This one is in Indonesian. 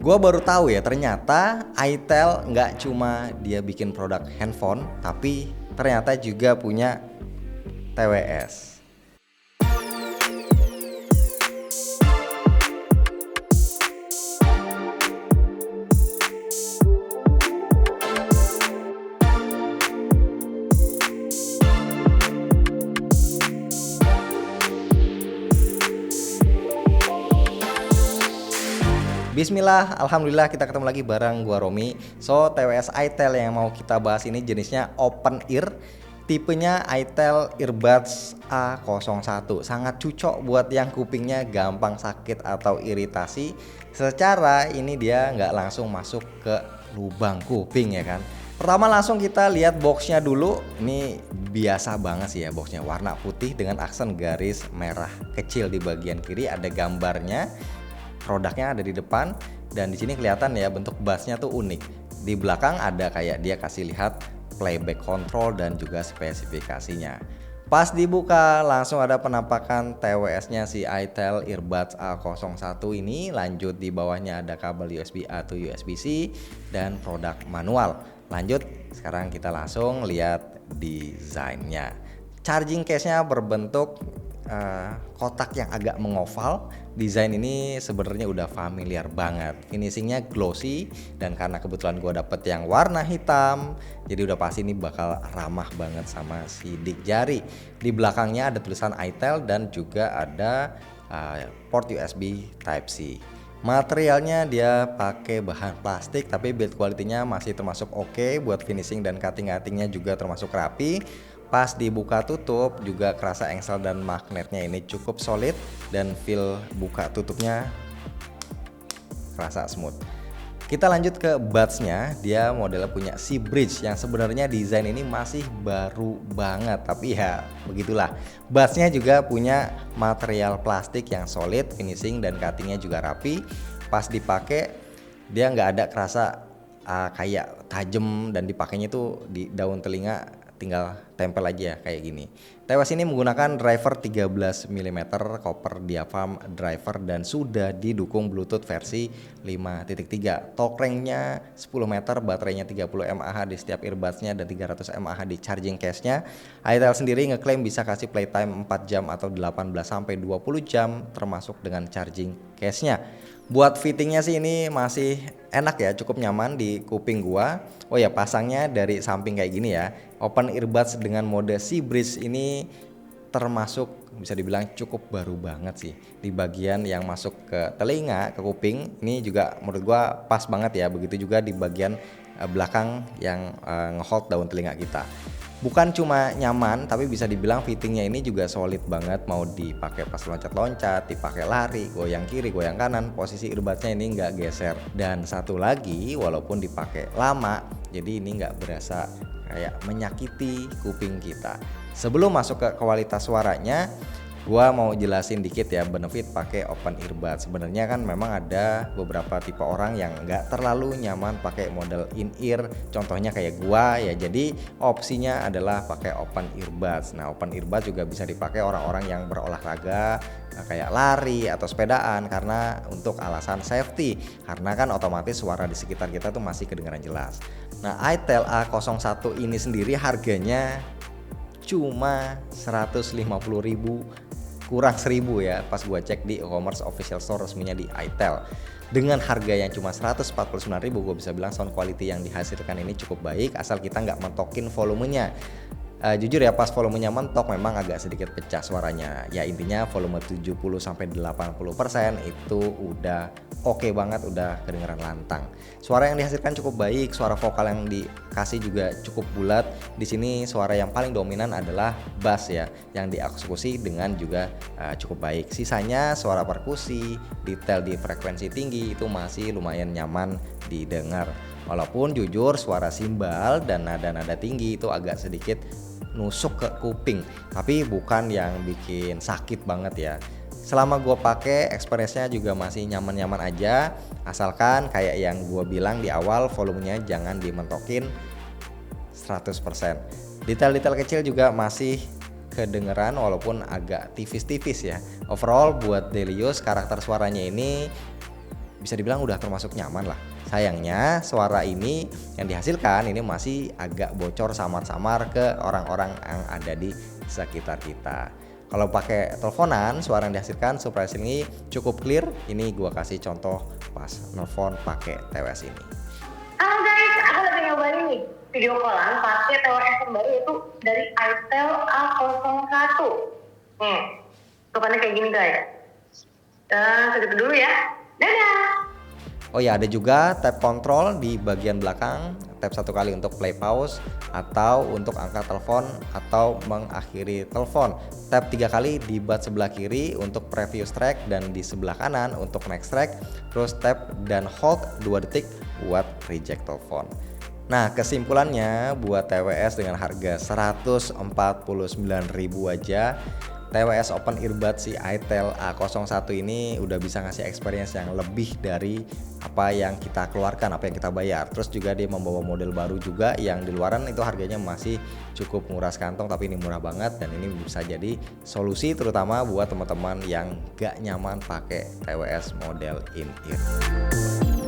Gua baru tahu ya ternyata itel nggak cuma dia bikin produk handphone, tapi ternyata juga punya TWS. Bismillah, alhamdulillah kita ketemu lagi bareng gua Romi. So, TWS itel yang mau kita bahas ini jenisnya open ear. Tipenya itel earbuds A01. Sangat cocok buat yang kupingnya gampang sakit atau iritasi. Secara ini dia nggak langsung masuk ke lubang kuping ya kan. Pertama langsung kita lihat boxnya dulu. Ini biasa banget sih ya boxnya, warna putih dengan aksen garis merah kecil di bagian kiri, ada gambarnya. Produknya ada di depan dan di sini kelihatan ya bentuk bassnya tuh unik. Di belakang ada kayak dia kasih lihat playback control dan juga spesifikasinya. Pas dibuka langsung ada penampakan TWS-nya si itel earbuds A01 ini. Lanjut di bawahnya ada kabel USB A to USB-C dan produk manual. Lanjut sekarang kita langsung lihat desainnya. Charging case-nya berbentuk kotak yang agak mengoval. Desain ini sebenarnya udah familiar banget. Finishingnya glossy dan karena kebetulan gue dapet yang warna hitam, jadi udah pasti ini bakal ramah banget sama sidik jari. Di belakangnya ada tulisan itel dan juga ada port USB Type C. Materialnya dia pakai bahan plastik tapi build quality-nya masih termasuk oke. Buat finishing dan cutting-cuttingnya juga termasuk rapi. Pas dibuka tutup juga kerasa engsel dan magnetnya ini cukup solid dan feel buka tutupnya kerasa smooth. Kita lanjut ke buds-nya, dia modelnya punya C-Bridge yang sebenarnya desain ini masih baru banget, tapi ya begitulah. Buds-nya juga punya material plastik yang solid, finishing dan cuttingnya juga rapi. Pas dipakai dia nggak ada kerasa kayak tajam dan dipakainya tuh di daun telinga tinggal tempel aja kayak gini. TWS ini menggunakan driver 13 mm copper diaphragm driver dan sudah didukung Bluetooth versi 5.3. Talk range-nya 10 meter, baterainya 30 mAh di setiap earbuds-nya dan 300 mAh di charging case-nya. itel sendiri ngeklaim bisa kasih playtime 4 jam atau 18 sampai 20 jam termasuk dengan charging case-nya. Buat fittingnya sih ini masih enak ya, cukup nyaman di kuping gua. Oh ya, pasangnya dari samping kayak gini ya. Open earbuds dengan mode C-Bridge ini termasuk bisa dibilang cukup baru banget sih. Di bagian yang masuk ke telinga, ke kuping ini juga menurut gua pas banget ya. Begitu juga di bagian belakang yang ngehold daun telinga kita. Bukan cuma nyaman tapi bisa dibilang fittingnya ini juga solid banget. Mau dipakai pas loncat-loncat, dipakai lari, goyang kiri, goyang kanan, posisi earbudsnya ini nggak geser. Dan satu lagi, walaupun dipakai lama, jadi ini nggak berasa kayak menyakiti kuping kita. Sebelum masuk ke kualitas suaranya, gua mau jelasin dikit ya benefit pakai open earbuds. Sebenarnya kan memang ada beberapa tipe orang yang nggak terlalu nyaman pakai model in ear. Contohnya kayak gua ya. Jadi opsinya adalah pakai open earbuds. Nah, open earbuds juga bisa dipakai orang-orang yang berolahraga kayak lari atau sepedaan karena untuk alasan safety. Karena kan otomatis suara di sekitar kita tuh masih kedengaran jelas. Nah, itel A01 ini sendiri harganya cuma 150.000 kurang 1.000 ya pas gua cek di e-commerce official store resminya di itel. Dengan harga yang cuma 149.000 gua bisa bilang sound quality yang dihasilkan ini cukup baik asal kita nggak mentokin volumenya. Jujur ya pas volumenya mentok memang agak sedikit pecah suaranya. Ya intinya volume 70 sampai 80% itu udah oke banget, udah kedengeran lantang. Suara yang dihasilkan cukup baik, suara vokal yang dikasih juga cukup bulat. Di sini suara yang paling dominan adalah bass ya, yang dieksekusi dengan juga cukup baik. Sisanya suara perkusi, detail di frekuensi tinggi itu masih lumayan nyaman didengar. Walaupun jujur suara simbal dan nada-nada tinggi itu agak sedikit nusuk ke kuping, tapi bukan yang bikin sakit banget ya. Selama gue pakai experience-nya juga masih nyaman-nyaman aja, asalkan kayak yang gue bilang di awal volumenya jangan dimentokin 100%. Detail-detail kecil juga masih kedengeran walaupun agak tipis-tipis ya. Overall buat daily use karakter suaranya ini bisa dibilang udah termasuk nyaman lah. Sayangnya suara ini yang dihasilkan ini masih agak bocor samar-samar ke orang-orang yang ada di sekitar kita. Kalau pakai teleponan, suara yang dihasilkan surprisingly cukup clear. Ini gua kasih contoh pas nelfon pakai TWS ini. Halo guys, aku lagi nyobain nih video callan pakai TWS terbaru itu dari itel A01. Kepannya kayak gini guys. Segitu dulu ya. Dadah. Oh ya, ada juga tab control di bagian belakang, tab 1 kali untuk play pause atau untuk angkat telepon atau mengakhiri telepon. Tab 3 kali di bat sebelah kiri untuk previous track dan di sebelah kanan untuk next track. Terus tab dan hold 2 detik buat reject telepon. Nah, kesimpulannya buat TWS dengan harga 149.000 aja, TWS Open Earbuds si itel A01 ini udah bisa ngasih experience yang lebih dari apa yang kita keluarkan, apa yang kita bayar. Terus juga dia membawa model baru juga yang di luaran itu harganya masih cukup nguras kantong, tapi ini murah banget dan ini bisa jadi solusi terutama buat teman-teman yang gak nyaman pakai TWS model in-ear.